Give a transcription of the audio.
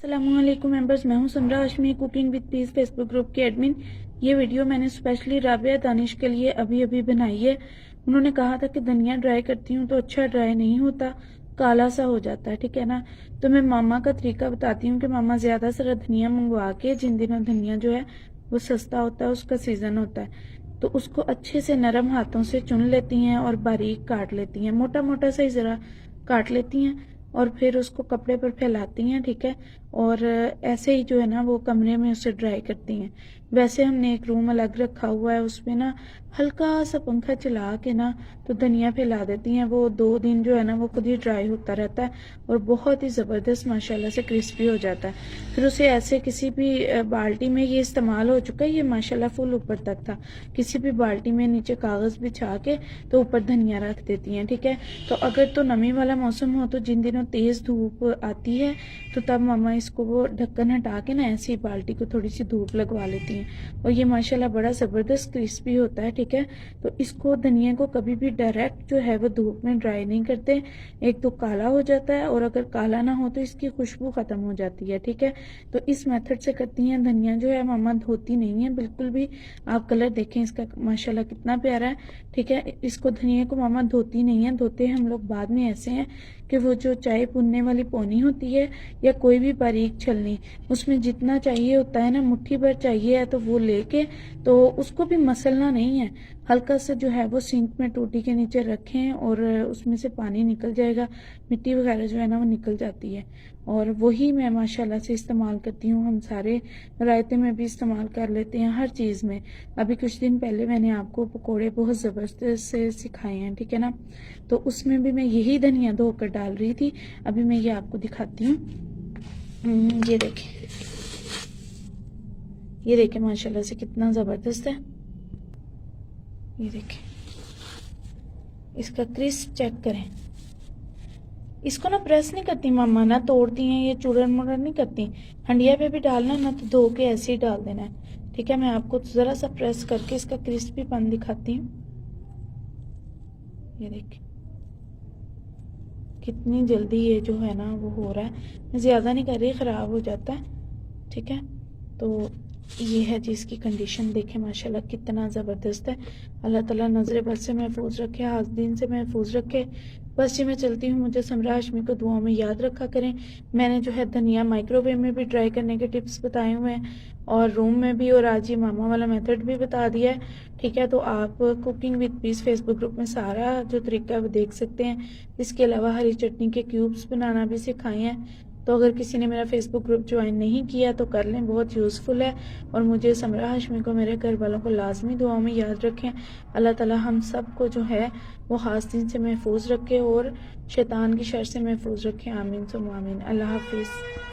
अस्सलामुअलैकुम मेंबर्स, मैं हूं Samra Hashmi, cooking with peace Facebook group की एडमिन। ये वीडियो मैंने स्पेशली राबिया दानिश के लिए अभी अभी बनाई है। उन्होंने कहा था कि धनिया ड्राई करती हूँ तो अच्छा ड्राई नहीं होता, काला सा हो जाता है, ठीक है ना। तो मैं मामा का तरीका बताती हूँ कि मामा ज़्यादा सारा धनिया मंगवा के, जिन दिनों धनिया जो है वो सस्ता होता है, उसका सीज़न होता है, तो उसको अच्छे से नरम हाथों से चुन लेती हैं और बारीक काट लेती हैं, मोटा मोटा सा ही ज़रा काट लेती हैं और फिर उसको कपड़े पर फैलाती हैं, ठीक है। और ऐसे ही जो है ना वो कमरे में उसे ड्राई करती हैं। वैसे हमने एक रूम अलग रखा हुआ है, उसमें ना हल्का सा पंखा चला के ना तो धनिया फैला देती हैं। वो 2 दिन जो है ना वो खुद ही ड्राई होता रहता है और बहुत ही ज़बरदस्त माशाल्लाह से क्रिस्पी हो जाता है। फिर उसे ऐसे किसी भी बाल्टी में, ये इस्तेमाल हो चुका है, ये माशाल्लाह फुल ऊपर तक था, किसी भी बाल्टी में नीचे कागज़ बिछा के तो ऊपर धनिया रख देती हैं, ठीक है। तो अगर तो नमी वाला मौसम हो, तो जिन दिनों तेज़ धूप आती है तो तब मामा इसको वो ढक्कन हटा के ना ऐसी बाल्टी को थोड़ी सी धूप लगवा लेती हैं और ये माशाल्लाह बड़ा ज़बरदस्त क्रिस्पी होता है, ठीक है। तो इसको धनिया को कभी भी डायरेक्ट जो है वो धूप में ड्राई नहीं करते, एक तो काला हो जाता है और अगर काला ना हो तो इसकी खुशबू ख़त्म हो जाती है, ठीक है। तो इस मेथड से करती हैं। धनिया जो है मामा धोती नहीं है बिल्कुल भी। आप कलर देखें इसका माशाल्लाह कितना प्यारा है, ठीक है। इसको धनिया को मामा धोती नहीं है, धोते हम लोग बाद में ऐसे हैं कि वो जो चाय भुनने वाली पोनी होती है या कोई भी बारीक छलनी, उसमें जितना चाहिए होता है ना, मुट्ठी भर चाहिए है तो वो लेके तो उसको भी मसलना नहीं है, हल्का सा जो है वो सिंक में टूटी के नीचे रखें और उसमें से पानी निकल जाएगा, मिट्टी वगैरह जो है ना वो निकल जाती है। और वही मैं माशाल्लाह से इस्तेमाल करती हूँ। हम सारे रायते में भी इस्तेमाल कर लेते हैं, हर चीज़ में। अभी कुछ दिन पहले मैंने आपको पकोड़े बहुत ज़बरदस्त से सिखाए हैं, ठीक है ना। तो उसमें भी मैं यही धनिया धोकर डाल रही थी। अभी मैं ये आपको दिखाती हूँ। ये देखें, ये देखें माशाल्लाह से कितना ज़बरदस्त है। ये देखें, इसका क्रिस्प चेक करें। इसको ना प्रेस नहीं करती मामा, ना तोड़ती हैं, ये चूरन मुड़न नहीं करती। हंडिया पे भी डालना ना तो धो के ऐसे ही डाल देना है, ठीक है। मैं आपको ज़रा सा प्रेस करके इसका क्रिस्पीपन दिखाती हूँ। ये देखिए कितनी जल्दी ये जो है ना वो हो रहा है। मैं ज़्यादा नहीं कर रही, ख़राब हो जाता है, ठीक है। तो ये है जी इसकी कंडीशन, देखें माशाल्लाह कितना ज़बरदस्त है। अल्लाह ताला नज़र बद से महफूज रखे, आस्तीन से महफूज रखे। बस जी मैं चलती हूँ, मुझे समरा हाशमी को दुआओं में याद रखा करें। मैंने जो है धनिया माइक्रोवेव में भी ड्राई करने के टिप्स बताए हुए हैं और रूम में भी, और आज ये मामा वाला मेथड भी बता दिया है, ठीक है। तो आप cooking with peace Facebook group में सारा जो तरीका है वो देख सकते हैं। इसके अलावा हरी चटनी के क्यूब्स बनाना भी सिखाए हैं। तो अगर किसी ने मेरा फेसबुक ग्रुप ज्वाइन नहीं किया तो कर लें, बहुत यूज़फुल है। और मुझे समरा हाशमी को, मेरे घर वालों को लाजमी दुआओं में याद रखें। अल्लाह ताला हम सब को जो है वो हासिन से महफूज रखे और शैतान की शर से महफूज रखें। आमीन सुम्मा आमीन। अल्लाह हाफिज़।